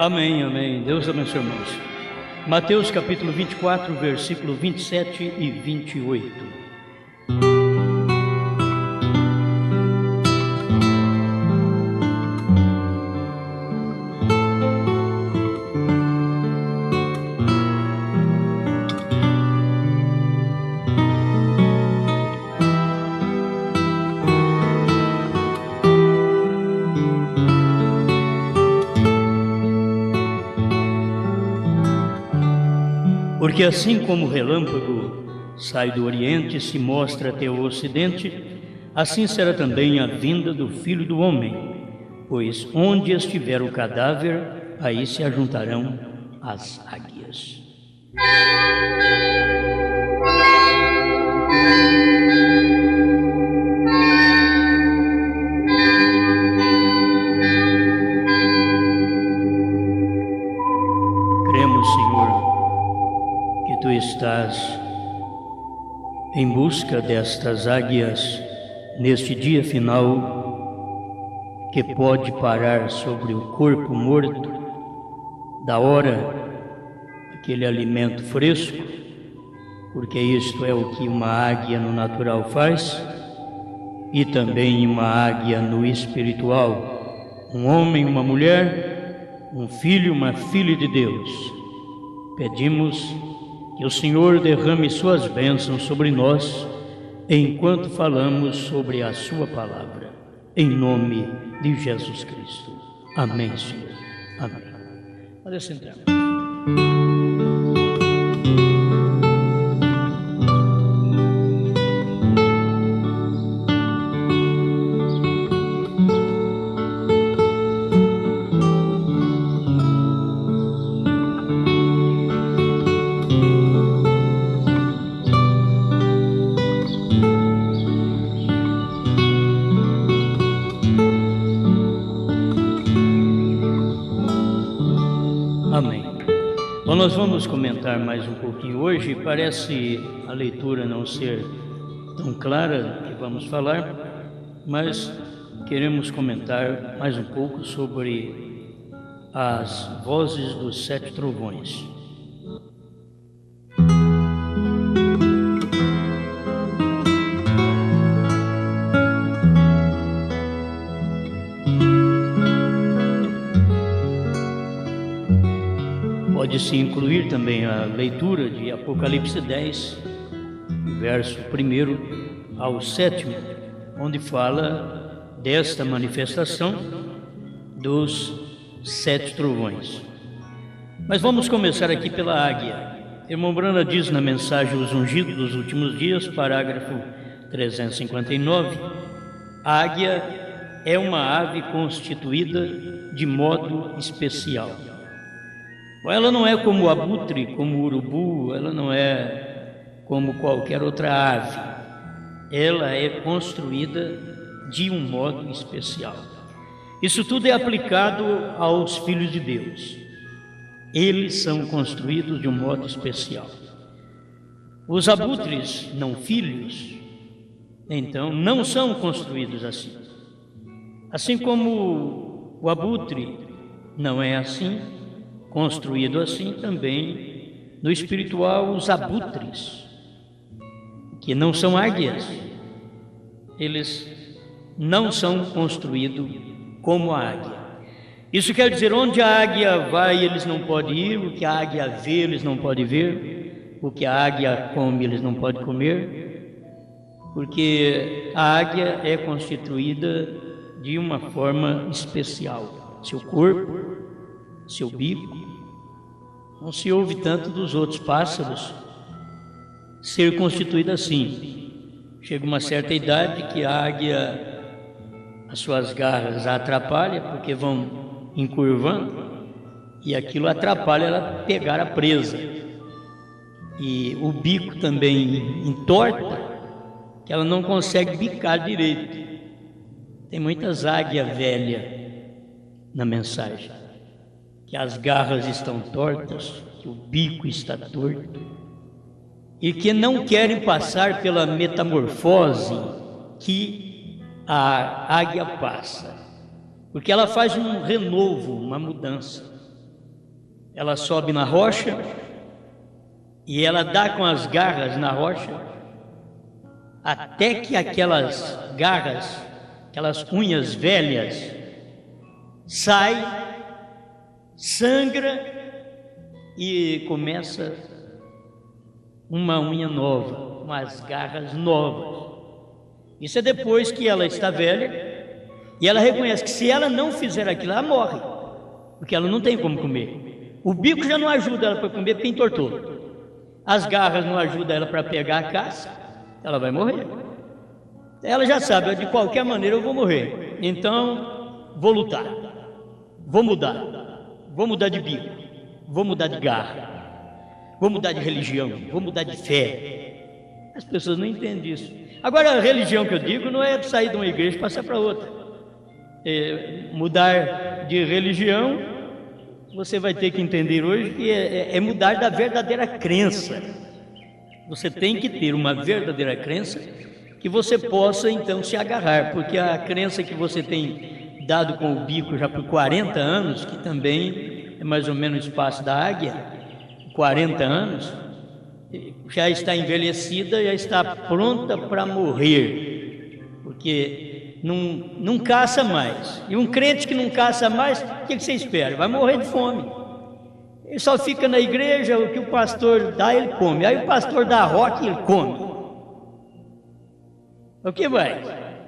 Amém, amém. Deus abençoe, irmãos. Mateus capítulo 24, versículo 27 e 28. Porque assim como o relâmpago sai do Oriente e se mostra até o Ocidente, assim será também a vinda do Filho do Homem. Pois onde estiver o cadáver, aí se ajuntarão as águias. Cremos, Senhor, que Tu estás em busca destas águias neste dia final que pode parar sobre o corpo morto, da hora aquele alimento fresco, porque isto é o que uma águia no natural faz, e também uma águia no espiritual, um homem, uma mulher, um filho, uma filha de Deus. Pedimos que o Senhor derrame suas bênçãos sobre nós, enquanto falamos sobre a sua palavra, em nome de Jesus Cristo. Amém, Senhor. Amém. Pode sentar. Amém. Bom, nós vamos comentar mais um pouquinho hoje. Parece a leitura não ser tão clara que vamos falar, mas queremos comentar mais um pouco sobre as vozes dos 7 trovões. Pode-se incluir também a leitura de Apocalipse 10, verso 1 ao 7, onde fala desta manifestação dos 7 trovões. Mas vamos começar aqui pela águia. Irmão Brana diz na mensagem Os Ungidos dos Últimos Dias, parágrafo 359, a águia é uma ave constituída de modo especial. Ela não é como o abutre, como o urubu, ela não é como qualquer outra ave. Ela é construída de um modo especial. Isso tudo é aplicado aos filhos de Deus. Eles são construídos de um modo especial. Os abutres, não filhos, então, não são construídos assim. Assim como o abutre não é assim, construído assim, também no espiritual os abutres, que não são águias, eles não são construídos como a águia. Isso quer dizer, onde a águia vai, eles não podem ir, o que a águia vê, eles não podem ver, o que a águia come, eles não podem comer, porque a águia é constituída de uma forma especial. Seu corpo, seu bico, não se ouve tanto dos outros pássaros ser constituído assim. Chega uma certa idade que a águia, as suas garras a atrapalham, porque vão encurvando, e aquilo atrapalha ela pegar a presa. E o bico também entorta, que ela não consegue bicar direito. Tem muitas águias velhas na mensagem, que as garras estão tortas, que o bico está torto, e que não querem passar pela metamorfose que a águia passa, porque ela faz um renovo, uma mudança. ela sobe na rocha e ela dá com as garras na rocha até que aquelas garras, aquelas unhas velhas, sai, sangra e começa uma unha nova, umas garras novas. Isso é depois que ela está velha e ela reconhece que se ela não fizer aquilo, ela morre, porque ela não tem como comer. O bico já não ajuda ela para comer porque entortou. As garras não ajudam ela para pegar a casca, ela vai morrer. Ela já sabe, de qualquer maneira eu vou morrer, então vou lutar, vou mudar de bico, vou mudar de garra, vou mudar de religião, vou mudar de fé. As pessoas não entendem isso. Agora, a religião que eu digo não é sair de uma igreja e passar para outra. Mudar de religião, você vai ter que entender hoje que é mudar da verdadeira crença. Você tem que ter uma verdadeira crença que você possa então se agarrar, porque a crença que você tem dado com o bico já por 40 anos, que também é mais ou menos o espaço da águia, 40 anos, já está envelhecida, já está pronta para morrer, porque não caça mais. E um crente que não caça mais, o que você espera? Vai morrer de fome. Ele só fica na igreja, o que o pastor dá, ele come. Aí o pastor dá roque, ele come. O que vai?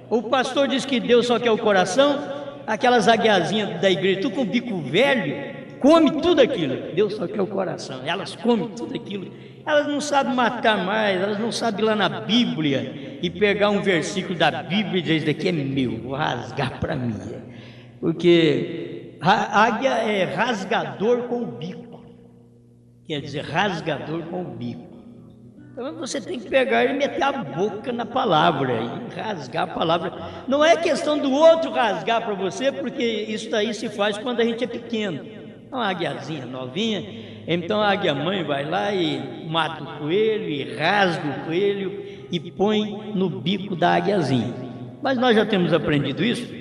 O pastor diz que Deus só quer o coração, aquelas aguiazinhas da igreja, tudo com bico velho, come tudo aquilo. Deus só quer o coração. Elas comem tudo aquilo. Elas não sabem matar mais, elas não sabem ir lá na Bíblia e pegar um versículo da Bíblia e dizer: isso daqui é meu, vou rasgar para mim. Porque a águia é rasgador com o bico, quer dizer, rasgador com o bico. Então você tem que pegar e meter a boca na palavra e rasgar a palavra. Não é questão do outro rasgar para você, porque isso daí se faz quando a gente é pequeno. Uma águiazinha novinha, então a águia mãe vai lá e mata o coelho e rasga o coelho e põe no bico da águiazinha. Mas nós já temos aprendido isso.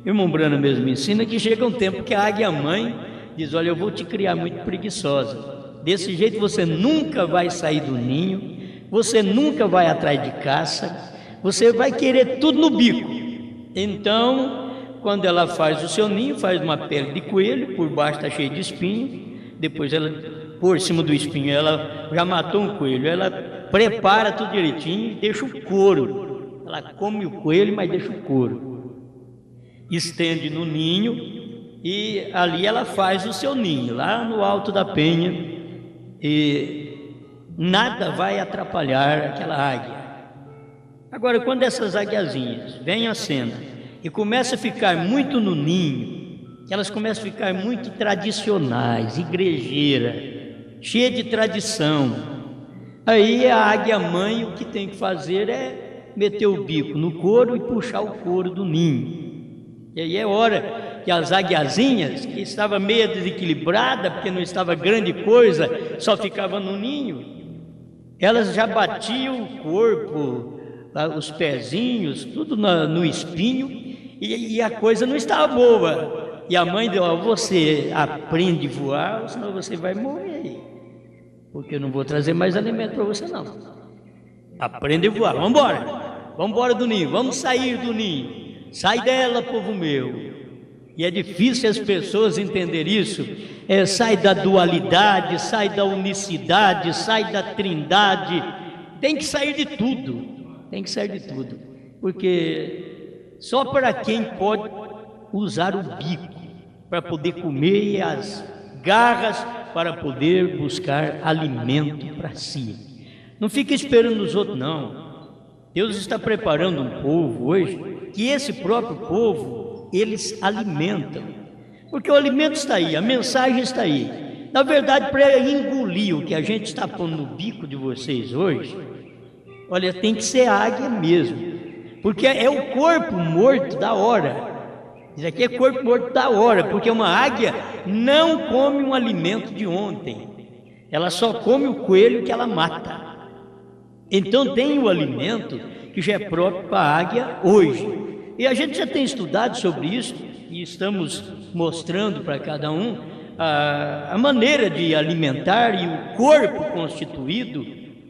O irmão Brana mesmo me ensina que chega um tempo que a águia mãe diz: olha, eu vou te criar muito preguiçosa. Desse jeito você nunca vai sair do ninho, você nunca vai atrás de caça, você vai querer tudo no bico. Então, quando ela faz o seu ninho, faz uma pele de coelho, por baixo está cheio de espinho, depois ela, por cima do espinho, ela já matou um coelho, ela prepara tudo direitinho e deixa o couro. Ela come o coelho, mas deixa o couro. Estende no ninho e ali ela faz o seu ninho, lá no alto da penha, e nada vai atrapalhar aquela águia. Agora, quando essas aguiazinhas vêm à cena e começam a ficar muito no ninho, que elas começam a ficar muito tradicionais, igrejeira, cheia de tradição, aí a águia mãe o que tem que fazer é meter o bico no couro e puxar o couro do ninho. E aí é hora que as aguiazinhas, que estava meio desequilibrada, porque não estava grande coisa, só ficava no ninho, elas já batiam o corpo, os pezinhos, tudo no espinho, e a coisa não estava boa. E a mãe deu: você aprende a voar, senão você vai morrer, porque eu não vou trazer mais alimento para você não. Aprende a voar, vamos embora do ninho, vamos sair do ninho. Sai dela, povo meu. E é difícil as pessoas entenderem isso. Sai da dualidade, sai da unicidade, sai da trindade. Tem que sair de tudo. Tem que sair de tudo. Porque só para quem pode usar o bico para poder comer e as garras para poder buscar alimento para si. Não fica esperando os outros, não. Deus está preparando um povo hoje, que esse próprio povo, eles alimentam. Porque o alimento está aí, a mensagem está aí. Na verdade, para engolir o que a gente está pondo no bico de vocês hoje, olha, tem que ser águia mesmo. Porque é o corpo morto da hora. Isso aqui é corpo morto da hora, porque uma águia não come um alimento de ontem. Ela só come o coelho que ela mata. Então tem o alimento que já é próprio para a águia hoje. E a gente já tem estudado sobre isso e estamos mostrando para cada um a maneira de alimentar e o corpo constituído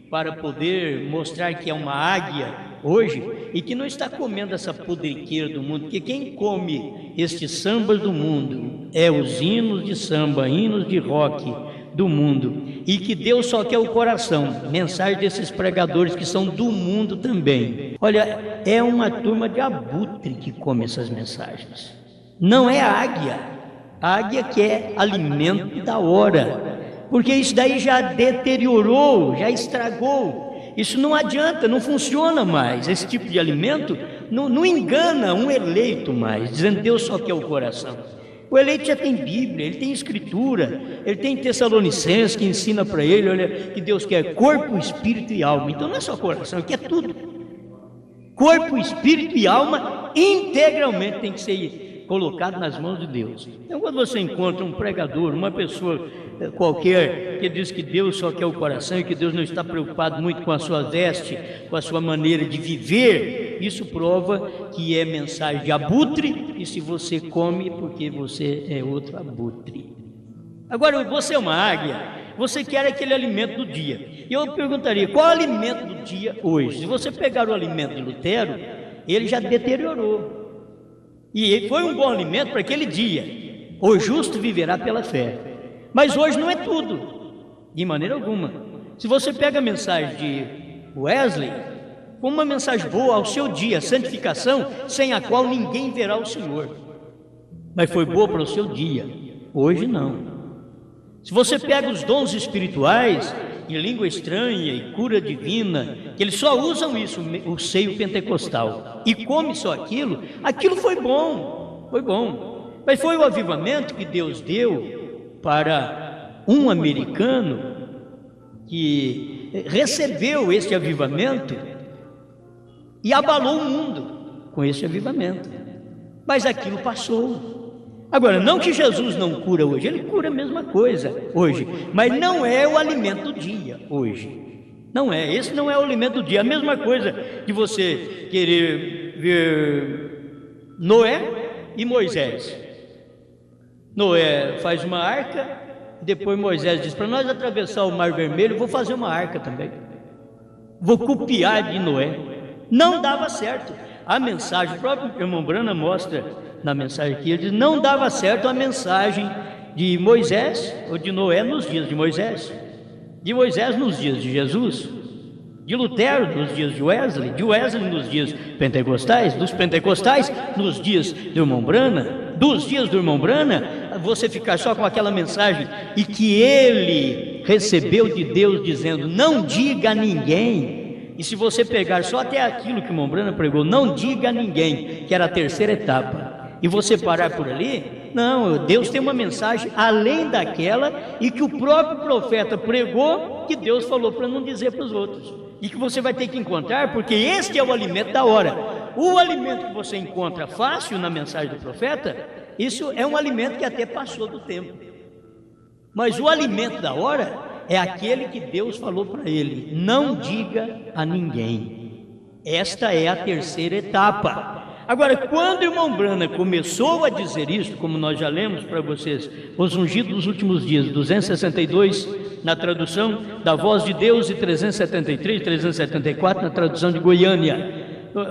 para poder mostrar que é uma águia hoje e que não está comendo essa podriqueira do mundo, porque quem come estes sambas do mundo é os hinos de samba, hinos de rock do mundo, e que Deus só quer o coração. Mensagem desses pregadores que são do mundo também. Olha, é uma turma de abutre que come essas mensagens. Não é a águia. A águia quer alimento da hora, porque isso daí já deteriorou, já estragou. Isso não adianta, não funciona mais. Esse tipo de alimento não engana um eleito mais, dizendo Deus só quer o coração. O eleito já tem Bíblia, ele tem Escritura, ele tem Tessalonicenses que ensina para ele, olha, que Deus quer corpo, espírito e alma. Então não é só coração, ele quer tudo. Corpo, espírito e alma integralmente tem que ser colocado nas mãos de Deus. Então quando você encontra um pregador, uma pessoa qualquer que diz que Deus só quer o coração e que Deus não está preocupado muito com a sua veste, com a sua maneira de viver, isso prova que é mensagem de abutre, e se você come, porque você é outro abutre. Agora, você é uma águia, você quer aquele alimento do dia. E eu perguntaria, qual é o alimento do dia hoje? Se você pegar o alimento de Lutero, ele já deteriorou. E ele foi um bom alimento para aquele dia. O justo viverá pela fé. Mas hoje não é tudo, de maneira alguma. Se você pega a mensagem de Wesley, como uma mensagem boa ao seu dia, santificação, sem a qual ninguém verá o Senhor. Mas foi boa para o seu dia, hoje não. Se você pega os dons espirituais, em língua estranha e cura divina, que eles só usam isso, o seio pentecostal, e come só aquilo, aquilo foi bom, foi bom. Mas foi o avivamento que Deus deu para um americano que recebeu esse avivamento e abalou o mundo com esse avivamento. Mas aquilo passou. Agora, não que Jesus não cura hoje, ele cura a mesma coisa hoje, mas não é o alimento do dia hoje. Não é, esse não é o alimento do dia. A mesma coisa de você querer ver Noé e Moisés. Noé faz uma arca, depois Moisés diz, para nós atravessar o Mar Vermelho, vou fazer uma arca também. Vou copiar de Noé. Não dava certo. A mensagem, o próprio irmão Brana mostra na mensagem aqui, ele diz, não dava certo a mensagem de Moisés, ou de Noé nos dias de Moisés nos dias de Jesus, de Lutero nos dias de Wesley nos dias pentecostais, dos pentecostais nos dias do irmão Brana, dos dias do irmão Brana, você ficar só com aquela mensagem e que ele recebeu de Deus dizendo, não diga a ninguém. E se você pegar só até aquilo que o irmão Brana pregou, não diga a ninguém, que era a terceira etapa, e você parar por ali, não, Deus tem uma mensagem além daquela, e que o próprio profeta pregou, que Deus falou para não dizer para os outros, e que você vai ter que encontrar, porque este é o alimento da hora. O alimento que você encontra fácil na mensagem do profeta, isso é um alimento que até passou do tempo, mas o alimento da hora é aquele que Deus falou para ele, não diga a ninguém. Esta é a terceira etapa. Agora, quando o irmão Brana começou a dizer isso, como nós já lemos para vocês, os ungidos dos últimos dias, 262 na tradução da Voz de Deus e 373, 374 na tradução de Goiânia,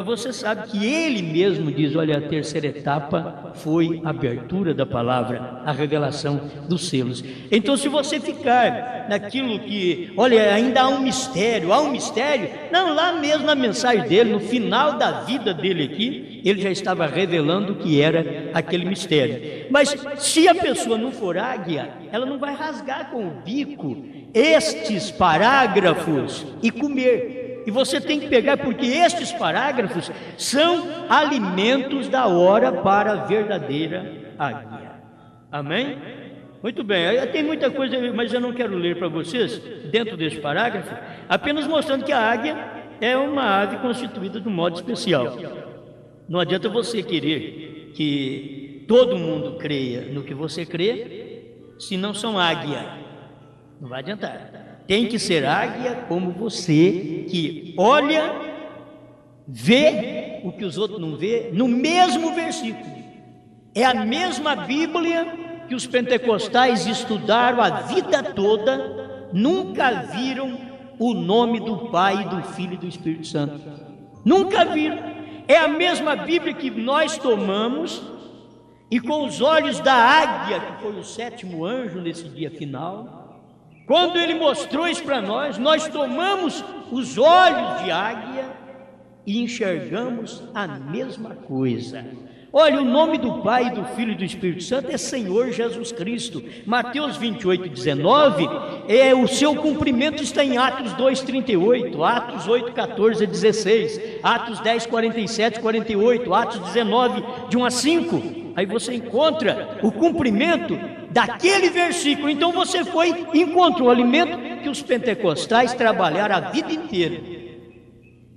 você sabe que ele mesmo diz, olha, a terceira etapa foi a abertura da palavra, a revelação dos selos. Então, se você ficar naquilo que, olha, ainda há um mistério, não, lá mesmo na mensagem dele, no final da vida dele aqui, ele já estava revelando o que era aquele mistério. Mas se a pessoa não for águia, ela não vai rasgar com o bico estes parágrafos e comer. E você tem que pegar, porque estes parágrafos são alimentos da hora para a verdadeira águia. Amém? Muito bem, tem muita coisa, mas eu não quero ler para vocês, dentro desse parágrafo, apenas mostrando que a águia é uma ave constituída de um modo especial. Não adianta você querer que todo mundo creia no que você crê, se não são águia. Não vai adiantar. Tem que ser águia como você, que olha, vê o que os outros não vê, no mesmo versículo. É a mesma Bíblia que os pentecostais estudaram a vida toda, nunca viram o nome do Pai, do Filho e do Espírito Santo. Nunca viram. É a mesma Bíblia que nós tomamos, e com os olhos da águia, que foi o 7º anjo nesse dia final, quando ele mostrou isso para nós, nós tomamos os olhos de águia e enxergamos a mesma coisa. Olha, o nome do Pai, do Filho e do Espírito Santo é Senhor Jesus Cristo. Mateus 28:19, o seu cumprimento está em Atos 2:38, Atos 8:14-16, Atos 10:47-48, Atos 19, de 1 a 5. Aí você encontra o cumprimento daquele versículo. Então você encontrou o alimento que os pentecostais trabalharam a vida inteira.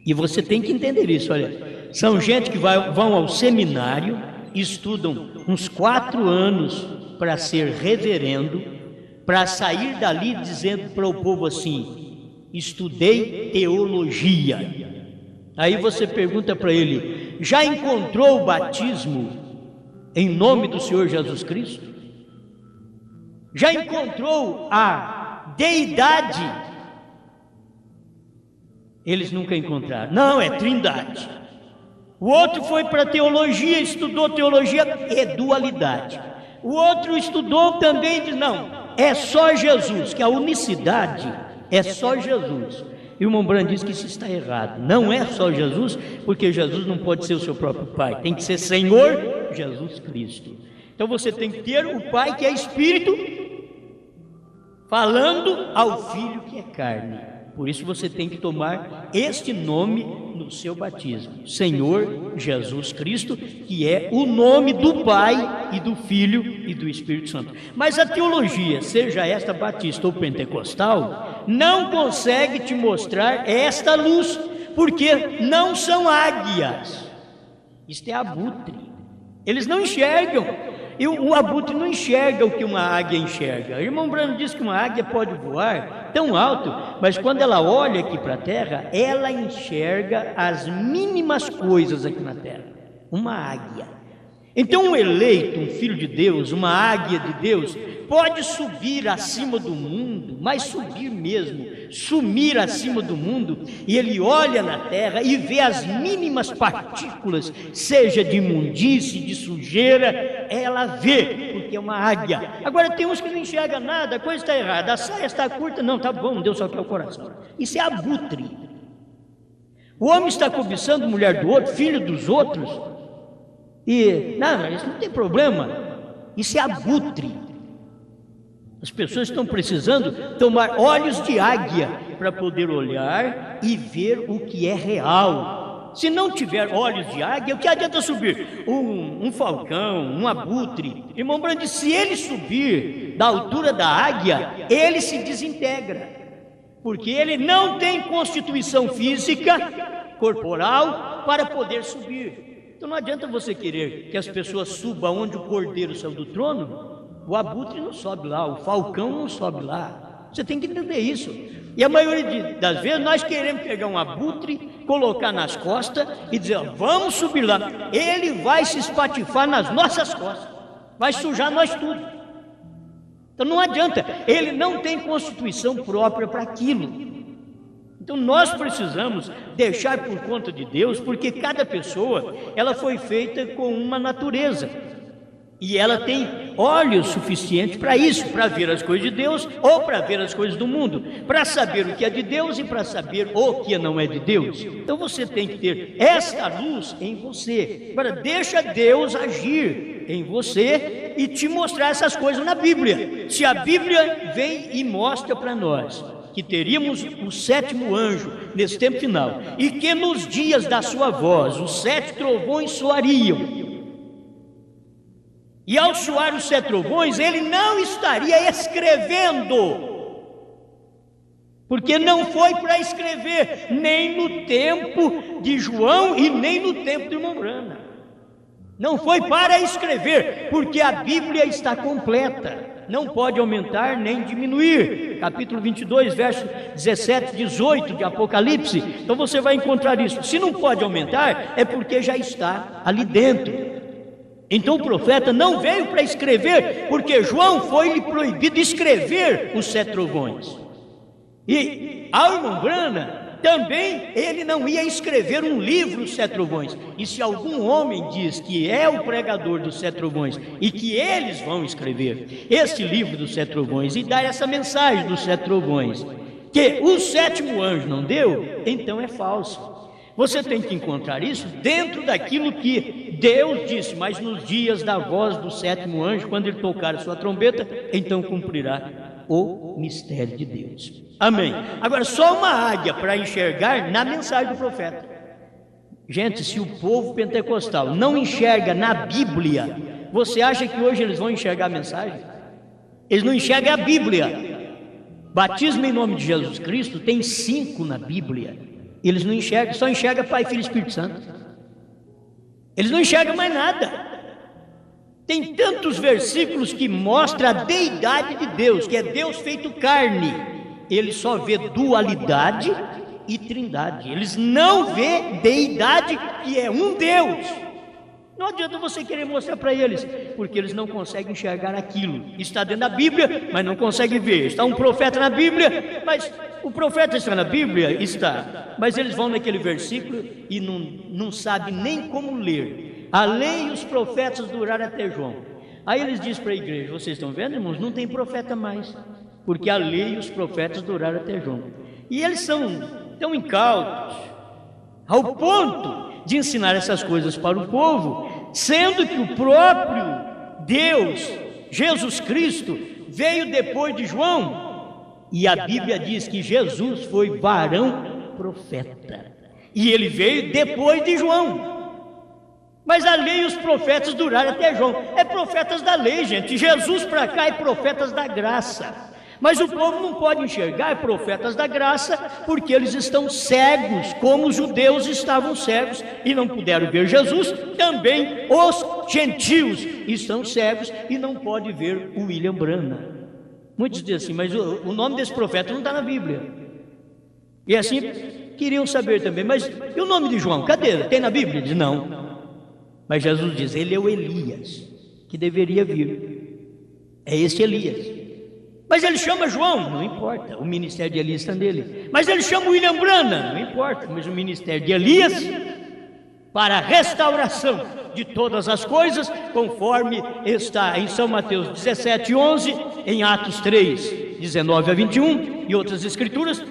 E você tem que entender isso, olha. São gente que vão ao seminário, estudam uns 4 anos para ser reverendo, para sair dali dizendo para o povo assim: estudei teologia. Aí você pergunta para ele: já encontrou o batismo em nome do Senhor Jesus Cristo? Já encontrou a deidade? Eles nunca encontraram. Não, é trindade. O outro foi para teologia, estudou teologia, é dualidade. O outro estudou também e diz: não, é só Jesus, que a unicidade é só Jesus. E o irmão Brandt diz que isso está errado. Não é só Jesus, porque Jesus não pode ser o seu próprio Pai, tem que ser Senhor Jesus Cristo. Então você tem que ter o Pai, que é Espírito, falando ao Filho, que é carne. Por isso você tem que tomar este nome no seu batismo: Senhor Jesus Cristo, que é o nome do Pai e do Filho e do Espírito Santo. Mas a teologia, seja esta batista ou pentecostal, não consegue te mostrar esta luz, porque não são águias. Isto é abutre. Eles não enxergam. E o abutre não enxerga o que uma águia enxerga. O irmão Brandt diz que uma águia pode voar tão alto, mas quando ela olha aqui para a terra, ela enxerga as mínimas coisas aqui na terra. Uma águia. Então um eleito, um filho de Deus, uma águia de Deus, pode subir acima do mundo, mas subir mesmo, sumir acima do mundo, e ele olha na terra e vê as mínimas partículas, seja de imundície, de sujeira, ela vê, porque é uma águia. Agora tem uns que não enxergam nada, a coisa está errada, a saia está curta, não, tá bom, Deus só quer o coração. Isso é abutre. O homem está cobiçando mulher do outro, filho dos outros, e não, isso não tem problema, isso é abutre. As pessoas estão precisando tomar olhos de águia para poder olhar e ver o que é real. Se não tiver olhos de águia, o que adianta subir? Um falcão, um abutre. Irmão Brandt, se ele subir da altura da águia, ele se desintegra, porque ele não tem constituição física, corporal, para poder subir. Então não adianta você querer que as pessoas subam onde o cordeiro saiu do trono. O abutre não sobe lá, o falcão não sobe lá. Você tem que entender isso. E a maioria das vezes nós queremos pegar um abutre, colocar nas costas e dizer: ó, vamos subir lá. Ele vai se espatifar nas nossas costas, vai sujar nós tudo. Então não adianta, ele não tem constituição própria para aquilo. Então nós precisamos deixar por conta de Deus, porque cada pessoa, ela foi feita com uma natureza, e ela tem olhos suficientes para isso, para ver as coisas de Deus ou para ver as coisas do mundo, para saber o que é de Deus e para saber o que não é de Deus. Então você tem que ter esta luz em você. Agora deixa Deus agir em você e te mostrar essas coisas na Bíblia. Se a Bíblia vem e mostra para nós que teríamos o 7º anjo nesse tempo final, e que nos dias da sua voz os 7 trovões soariam, e ao soar os 7 trovões, ele não estaria escrevendo, porque não foi para escrever, nem no tempo de João e nem no tempo de irmão Brandt. Não foi para escrever, porque a Bíblia está completa, não pode aumentar nem diminuir. Capítulo 22, verso 17, 18 de Apocalipse. Então você vai encontrar isso. Se não pode aumentar, é porque já está ali dentro. Então o profeta não veio para escrever, porque João foi-lhe proibido escrever os 7 trovões. E ao irmão Branham também ele não ia escrever um livro, os 7 trovões. E se algum homem diz que é o pregador dos 7 trovões e que eles vão escrever este livro dos 7 trovões e dar essa mensagem dos 7 trovões, que o 7º anjo não deu, então é falso. Você tem que encontrar isso dentro daquilo que Deus disse: mas nos dias da voz do 7º anjo, quando ele tocar a sua trombeta, então cumprirá o mistério de Deus. Amém. Agora, só uma águia para enxergar na mensagem do profeta. Gente, se o povo pentecostal não enxerga na Bíblia, você acha que hoje eles vão enxergar a mensagem? Eles não enxergam a Bíblia. Batismo em nome de Jesus Cristo tem 5 na Bíblia. Eles não enxergam, só enxergam Pai, Filho e Espírito Santo. Eles não enxergam mais nada. Tem tantos versículos que mostram a deidade de Deus, que é Deus feito carne. Ele só vê dualidade e trindade. Eles não vê deidade, que é um Deus. Não adianta você querer mostrar para eles, porque eles não conseguem enxergar aquilo. Está dentro da Bíblia, mas não conseguem ver. Está um profeta na Bíblia, mas o profeta está na Bíblia? Está. Mas eles vão naquele versículo e não sabem nem como ler. A lei e os profetas duraram até João. Aí eles dizem para a igreja: vocês estão vendo, irmãos? Não tem profeta mais, porque a lei e os profetas duraram até João. E eles são tão incautos, ao ponto de ensinar essas coisas para o povo, sendo que o próprio Deus, Jesus Cristo, veio depois de João, e a Bíblia diz que Jesus foi varão profeta, e ele veio depois de João. Mas a lei e os profetas duraram até João. É profetas da lei, gente. Jesus para cá é profetas da graça. Mas o povo não pode enxergar profetas da graça, porque eles estão cegos, como os judeus estavam cegos e não puderam ver Jesus. Também os gentios estão cegos e não podem ver o William Branham. Muitos dizem assim: mas o nome desse profeta não está na Bíblia. E assim queriam saber também: mas e o nome de João? Cadê? Tem na Bíblia? Diz: não. Mas Jesus diz: ele é o Elias que deveria vir. É este Elias. Mas ele chama João, não importa, o ministério de Elias está nele. Mas ele chama William Branham, não importa, mas o ministério de Elias para a restauração de todas as coisas, conforme está em São Mateus 17:11, em Atos 3, 19 a 21 e outras escrituras,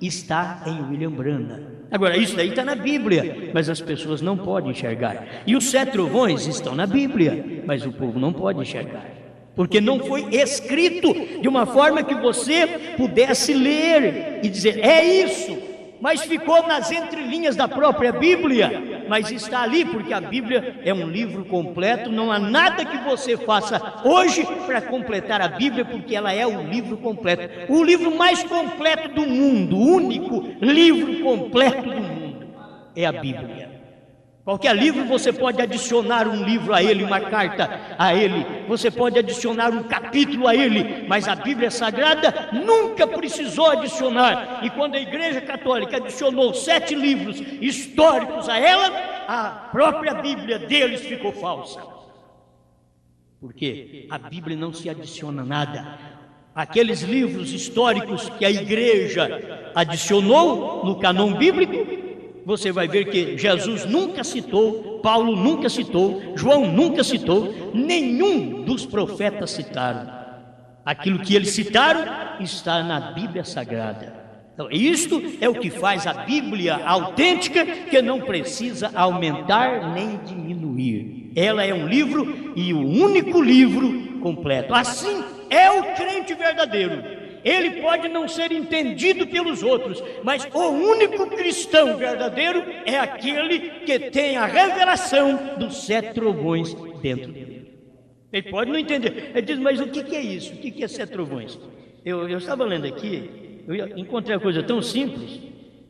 está em William Branham. Agora, isso daí está na Bíblia, mas as pessoas não podem enxergar. E os 7 trovões estão na Bíblia, mas o povo não pode enxergar, porque não foi escrito de uma forma que você pudesse ler e dizer: é isso, mas ficou nas entrelinhas da própria Bíblia. Mas está ali, porque a Bíblia é um livro completo. Não há nada que você faça hoje para completar a Bíblia, porque ela é o livro completo, o livro mais completo do mundo, o único livro completo do mundo é a Bíblia. Qualquer livro você pode adicionar um livro a ele, uma carta a ele, você pode adicionar um capítulo a ele, mas a Bíblia Sagrada nunca precisou adicionar. E quando a Igreja Católica adicionou 7 livros históricos a ela, a própria Bíblia deles ficou falsa. Porque a Bíblia não se adiciona nada. Aqueles livros históricos que a Igreja adicionou no cânon bíblico, você vai ver que Jesus nunca citou, Paulo nunca citou, João nunca citou, nenhum dos profetas citaram. Aquilo que eles citaram está na Bíblia Sagrada. Então, isto é o que faz a Bíblia autêntica, que não precisa aumentar nem diminuir. Ela é um livro e o único livro completo. Assim é o crente verdadeiro. Ele pode não ser entendido pelos outros, mas o único cristão verdadeiro é aquele que tem a revelação dos 7 trovões dentro dele. Ele pode não entender. Ele diz: mas o que é isso? O que é 7 trovões? Eu estava lendo aqui, eu encontrei uma coisa tão simples,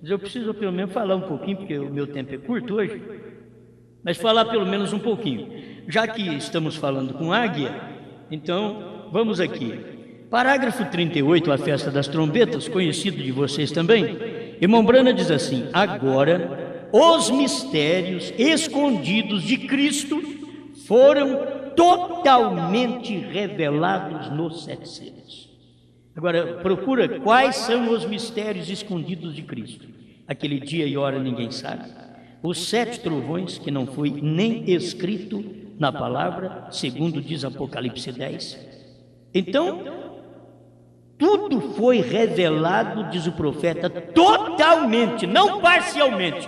mas eu preciso pelo menos falar um pouquinho, porque o meu tempo é curto hoje, mas falar pelo menos um pouquinho. Já que estamos falando com águia, então vamos aqui. Parágrafo 38, a festa das trombetas, conhecido de vocês também. Irmão Branham diz assim: agora, os mistérios escondidos de Cristo foram totalmente revelados nos 7 selos. Agora, procura quais são os mistérios escondidos de Cristo. Aquele dia e hora ninguém sabe. Os 7 trovões, que não foi nem escrito na palavra, segundo diz Apocalipse 10. Então, tudo foi revelado, diz o profeta, totalmente, não parcialmente.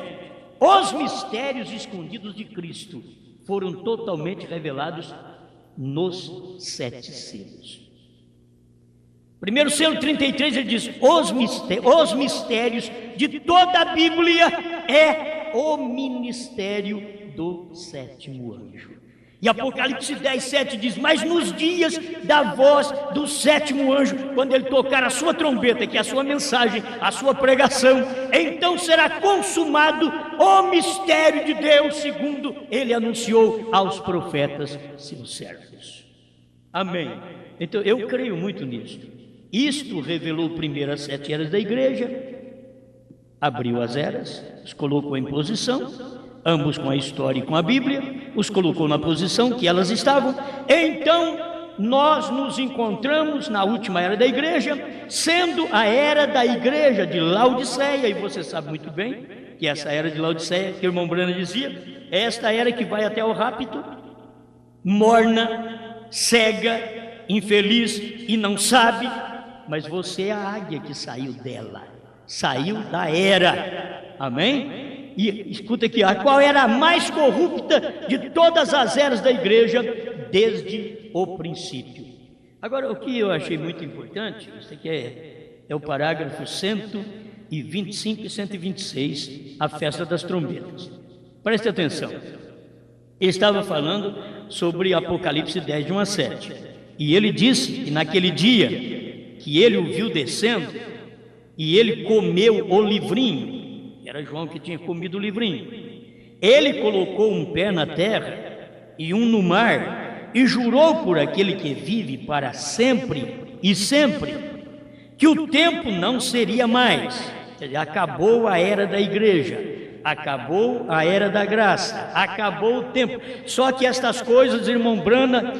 Os mistérios escondidos de Cristo foram totalmente revelados nos 7 selos. Primeiro selo 33, ele diz: os mistérios de toda a Bíblia é o ministério do 7º anjo. E Apocalipse 10, 7 diz: mas nos dias da voz do 7º anjo, quando ele tocar a sua trombeta, que é a sua mensagem, a sua pregação, então será consumado o mistério de Deus, segundo ele anunciou aos profetas, seus servos. Amém. Então eu creio muito nisso. Isto revelou primeiro as 7 eras da igreja, abriu as eras, os colocou em posição, ambos com a história e com a Bíblia, os colocou na posição que elas estavam. Então nós nos encontramos na última era da igreja, sendo a era da igreja de Laodiceia, e você sabe muito bem que essa era de Laodiceia, que o irmão Branham dizia, é esta era que vai até o rapto, morna, cega, infeliz e não sabe, mas você é a águia que saiu dela, saiu da era. Amém? E escuta aqui, a qual era a mais corrupta de todas as eras da igreja desde o princípio. Agora, o que eu achei muito importante, isso aqui é o parágrafo 125 e 126, a festa das trombetas. Preste atenção. Ele estava falando sobre Apocalipse 10, de 1 a 7. E ele disse que naquele dia que ele o viu descendo, e ele comeu o livrinho, era João que tinha comido o livrinho, ele colocou um pé na terra e um no mar, e jurou por aquele que vive para sempre e sempre, que o tempo não seria mais. Acabou a era da igreja, acabou a era da graça, acabou o tempo. Só que estas coisas, irmão Branham,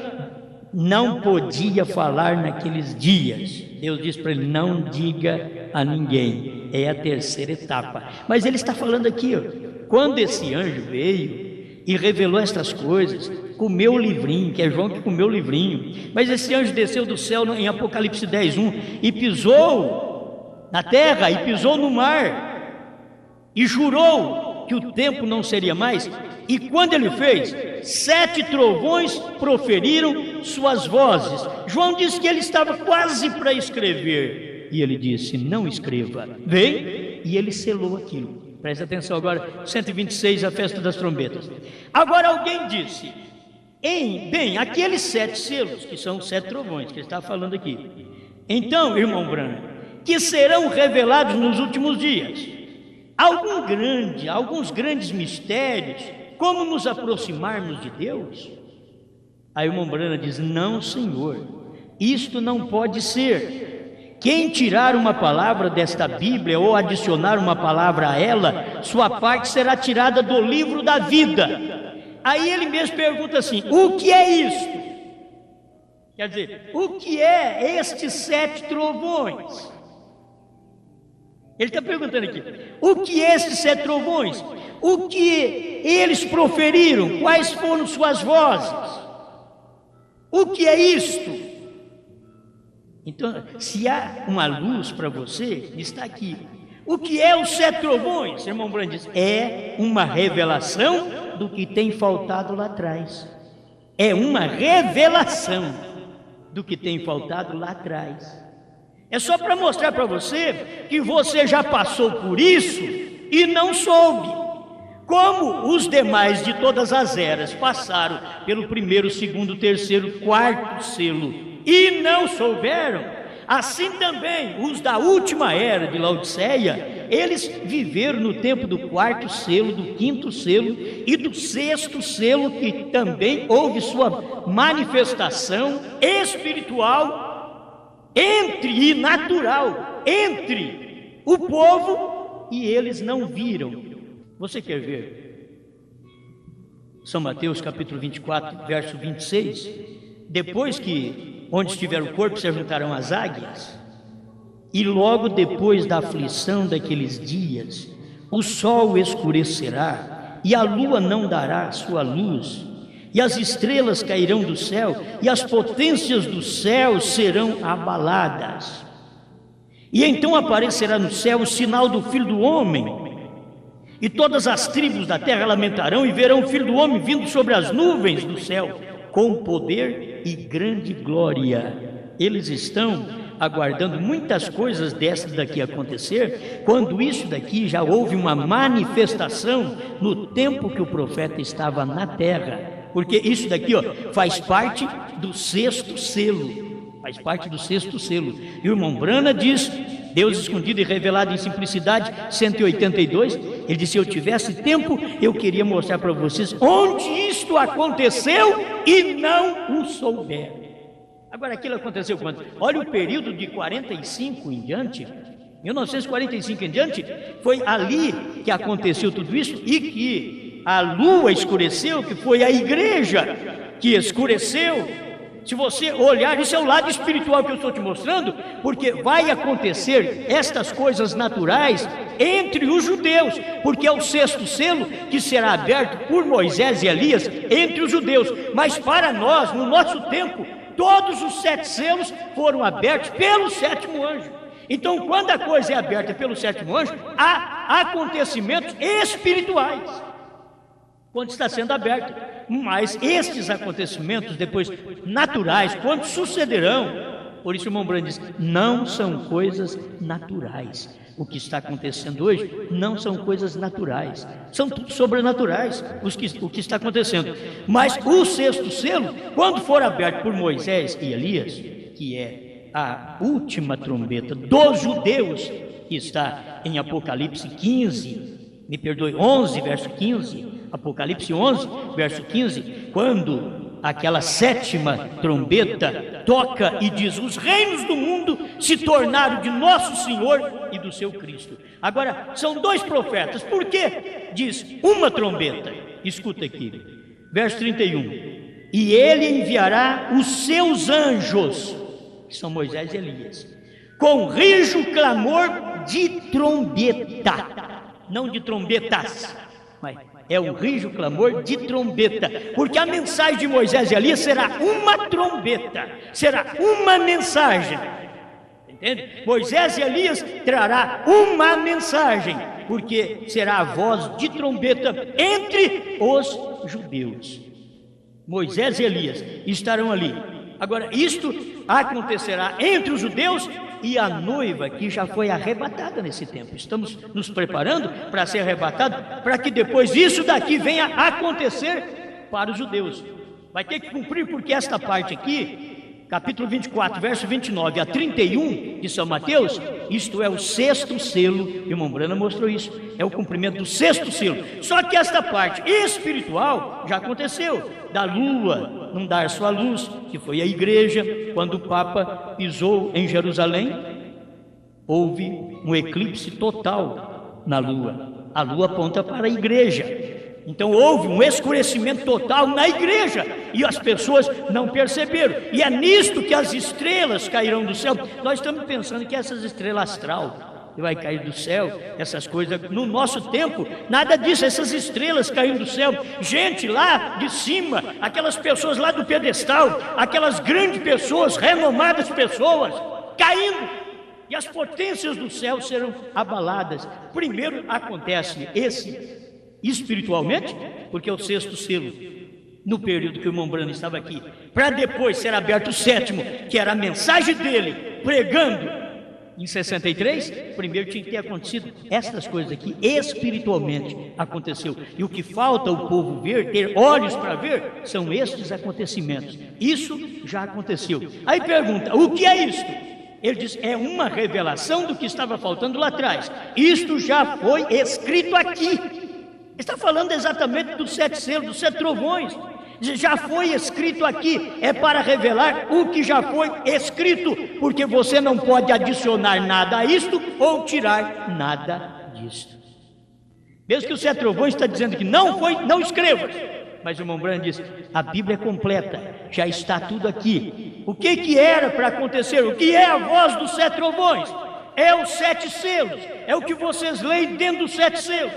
não podia falar naqueles dias. Deus disse para ele: não diga a ninguém, é a terceira etapa. Mas ele está falando aqui, ó, quando esse anjo veio e revelou estas coisas, comeu o livrinho, que é João que comeu o livrinho, mas esse anjo desceu do céu em Apocalipse 10, 1, e pisou na terra, e pisou no mar, e jurou que o tempo não seria mais. E quando ele fez, 7 trovões proferiram suas vozes. João disse que ele estava quase para escrever, e ele disse: não escreva, vem, e ele selou aquilo. Presta atenção agora, 126, a festa das trombetas. Agora alguém disse: bem, aqueles 7 selos, que são 7 trovões, que ele está falando aqui, então, irmão Branham, que serão revelados nos últimos dias, alguns grandes mistérios, como nos aproximarmos de Deus? Aí o irmão Branham diz: não, senhor, isto não pode ser. Quem tirar uma palavra desta Bíblia ou adicionar uma palavra a ela, sua parte será tirada do livro da vida. Aí ele mesmo pergunta assim: o que é isto? Quer dizer, o que é estes 7 trovões? Ele está perguntando aqui: o que é estes 7 trovões? O que eles proferiram? Quais foram suas vozes? O que é isto? Então, se há uma luz para você, está aqui. O que é os 7 trovões? O irmão Branham diz: é uma revelação do que tem faltado lá atrás. É uma revelação do que tem faltado lá atrás. É só para mostrar para você que você já passou por isso e não soube. Como os demais de todas as eras passaram pelo primeiro, segundo, terceiro, quarto selo e não souberam, assim também os da última era de Laodiceia, eles viveram no tempo do 4º selo, do 5º selo e do 6º selo, que também houve sua manifestação espiritual e natural entre o povo, e eles não viram. Você quer ver? São Mateus capítulo 24, verso 26, depois que onde estiver o corpo se juntarão as águias, e logo depois da aflição daqueles dias, o sol escurecerá, e a lua não dará sua luz, e as estrelas cairão do céu, e as potências do céu serão abaladas. E então aparecerá no céu o sinal do Filho do Homem, e todas as tribos da terra lamentarão e verão o Filho do Homem vindo sobre as nuvens do céu, com poder e grande glória. Eles estão aguardando muitas coisas dessas daqui acontecer, quando isso daqui já houve uma manifestação no tempo que o profeta estava na terra, porque isso daqui faz parte do sexto selo, faz parte do sexto selo. E o irmão Brana diz, Deus escondido e revelado em simplicidade, 182, ele disse, se eu tivesse tempo, eu queria mostrar para vocês onde isto aconteceu e não o souberam. Agora, aquilo aconteceu quando? Olha o período de 45 em diante, 1945 em diante, foi ali que aconteceu tudo isso, e que a lua escureceu, que foi a igreja que escureceu. Se você olhar, isso é o lado espiritual que eu estou te mostrando, porque vai acontecer estas coisas naturais entre os judeus, porque é o sexto selo que será aberto por Moisés e Elias entre os judeus, mas para nós, no nosso tempo, todos os 7 selos foram abertos pelo sétimo anjo. Então, quando a coisa é aberta pelo sétimo anjo, há acontecimentos espirituais quando está sendo aberto. Mas estes acontecimentos depois naturais, quando sucederão, por isso o irmão Brando diz, não são coisas naturais. O que está acontecendo hoje não são coisas naturais, são tudo sobrenaturais o que está acontecendo. Mas o sexto selo, quando for aberto por Moisés e Elias, que é a última trombeta dos judeus, que está em Apocalipse 11, verso 15, Apocalipse 11, verso 15, quando aquela sétima trombeta toca e diz, os reinos do mundo se tornaram de nosso Senhor e do seu Cristo. Agora, são 2 profetas, por quê? Diz, uma trombeta, escuta aqui, verso 31, e ele enviará os seus anjos, que são Moisés e Elias, com rijo clamor de trombeta, não de trombetas, mas é o rijo clamor de trombeta, porque a mensagem de Moisés e Elias será uma trombeta, será uma mensagem, entende? Moisés e Elias trará uma mensagem, porque será a voz de trombeta entre os judeus. Moisés e Elias estarão ali. Agora, isto acontecerá entre os judeus e a noiva que já foi arrebatada nesse tempo. Estamos nos preparando para ser arrebatado, para que depois isso daqui venha acontecer para os judeus. Vai ter que cumprir, porque esta parte aqui, capítulo 24, verso 29 a 31 de São Mateus, isto é o sexto selo, e o irmão Brana mostrou isso, é o cumprimento do sexto selo. Só que esta parte espiritual já aconteceu, da lua não dar sua luz, que foi a igreja. Quando o Papa pisou em Jerusalém, houve um eclipse total na lua. A lua aponta para a igreja. Então houve um escurecimento total na igreja e as pessoas não perceberam. E é nisto que as estrelas cairão do céu. Nós estamos pensando que essas estrelas astral que vai cair do céu, essas coisas, no nosso tempo, nada disso, essas estrelas caíram do céu, gente lá de cima, aquelas pessoas lá do pedestal, aquelas grandes pessoas, renomadas pessoas, caindo, e as potências do céu serão abaladas. Primeiro acontece esse espiritualmente, porque é o sexto selo, no período que o irmão Brano estava aqui, para depois ser aberto o sétimo, que era a mensagem dele, pregando. Em 63, primeiro tinha que ter acontecido estas coisas aqui, espiritualmente aconteceu. E o que falta o povo ver, ter olhos para ver, são estes acontecimentos. Isso já aconteceu. Aí pergunta, o que é isto? Ele diz, é uma revelação do que estava faltando lá atrás. Isto já foi escrito aqui. Está falando exatamente dos 7 selos, dos 7 trovões. Já foi escrito aqui, é para revelar o que já foi escrito, porque você não pode adicionar nada a isto ou tirar nada disto. Mesmo que o 7 trovões está dizendo que não foi, não escreva. Mas o irmão Branham diz, a Bíblia é completa, já está tudo aqui. O que era para acontecer? O que é a voz dos 7 trovões? É os 7 selos, é o que vocês leem dentro dos 7 selos.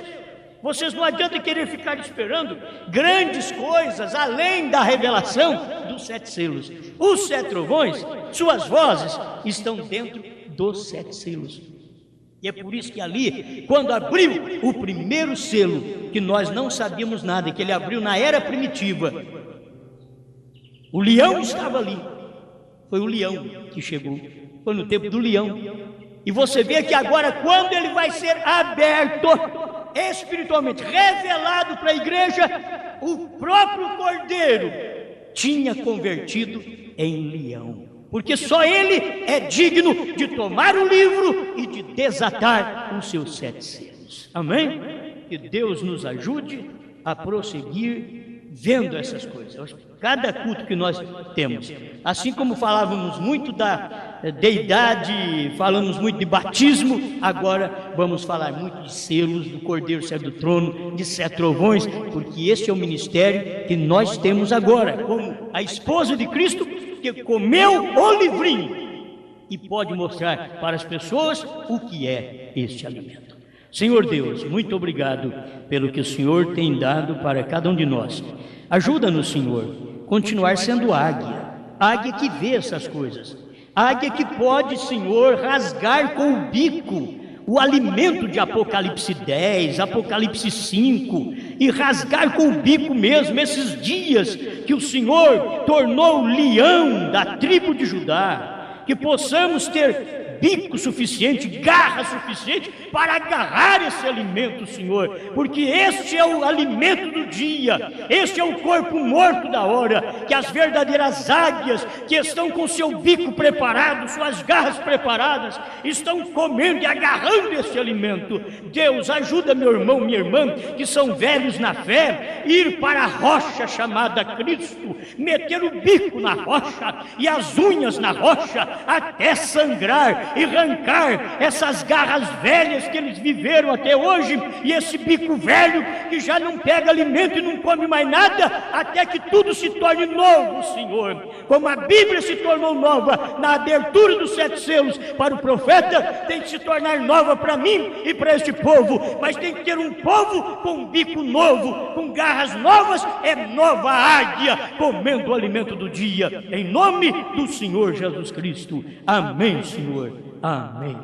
Vocês não adianta querer ficar esperando grandes coisas além da revelação dos 7 selos. Os 7 trovões, suas vozes, estão dentro dos 7 selos. E é por isso que ali, quando abriu o primeiro selo, que nós não sabíamos nada, que ele abriu na era primitiva, o leão estava ali. Foi o leão que chegou, foi no tempo do leão. E você vê que agora, quando ele vai ser aberto espiritualmente, revelado para a igreja, o próprio Cordeiro tinha convertido em leão. Porque só ele é digno de tomar o livro e de desatar os seus 7 selos. Amém? Que Deus nos ajude a prosseguir vendo essas coisas. Cada culto que nós temos, assim como falávamos muito da deidade, falamos muito de batismo, agora vamos falar muito de selos, do Cordeiro sai do trono, de 7 trovões, porque esse é o ministério que nós temos agora, como a esposa de Cristo, que comeu o livrinho e pode mostrar para as pessoas o que é este alimento. Senhor Deus, muito obrigado pelo que o Senhor tem dado para cada um de nós. Ajuda-nos, Senhor, continuar sendo águia, águia que vê essas coisas, águia que pode, Senhor, rasgar com o bico o alimento de Apocalipse 10, Apocalipse 5, e rasgar com o bico mesmo esses dias que o Senhor tornou leão da tribo de Judá, que possamos ter bico suficiente, garra suficiente para agarrar esse alimento, Senhor, porque este é o alimento do dia, este é o corpo morto da hora, que as verdadeiras águias que estão com seu bico preparado, suas garras preparadas, estão comendo e agarrando esse alimento. Deus, ajuda meu irmão, minha irmã, que são velhos na fé, ir para a rocha chamada Cristo, meter o bico na rocha e as unhas na rocha até sangrar, e arrancar essas garras velhas que eles viveram até hoje, e esse bico velho que já não pega alimento e não come mais nada, até que tudo se torne novo, Senhor. Como a Bíblia se tornou nova na abertura dos 7 selos para o profeta, tem que se tornar nova para mim e para este povo, mas tem que ter um povo com um bico novo, com garras novas, é nova águia, comendo o alimento do dia, em nome do Senhor Jesus Cristo. Amém, Senhor. Amém.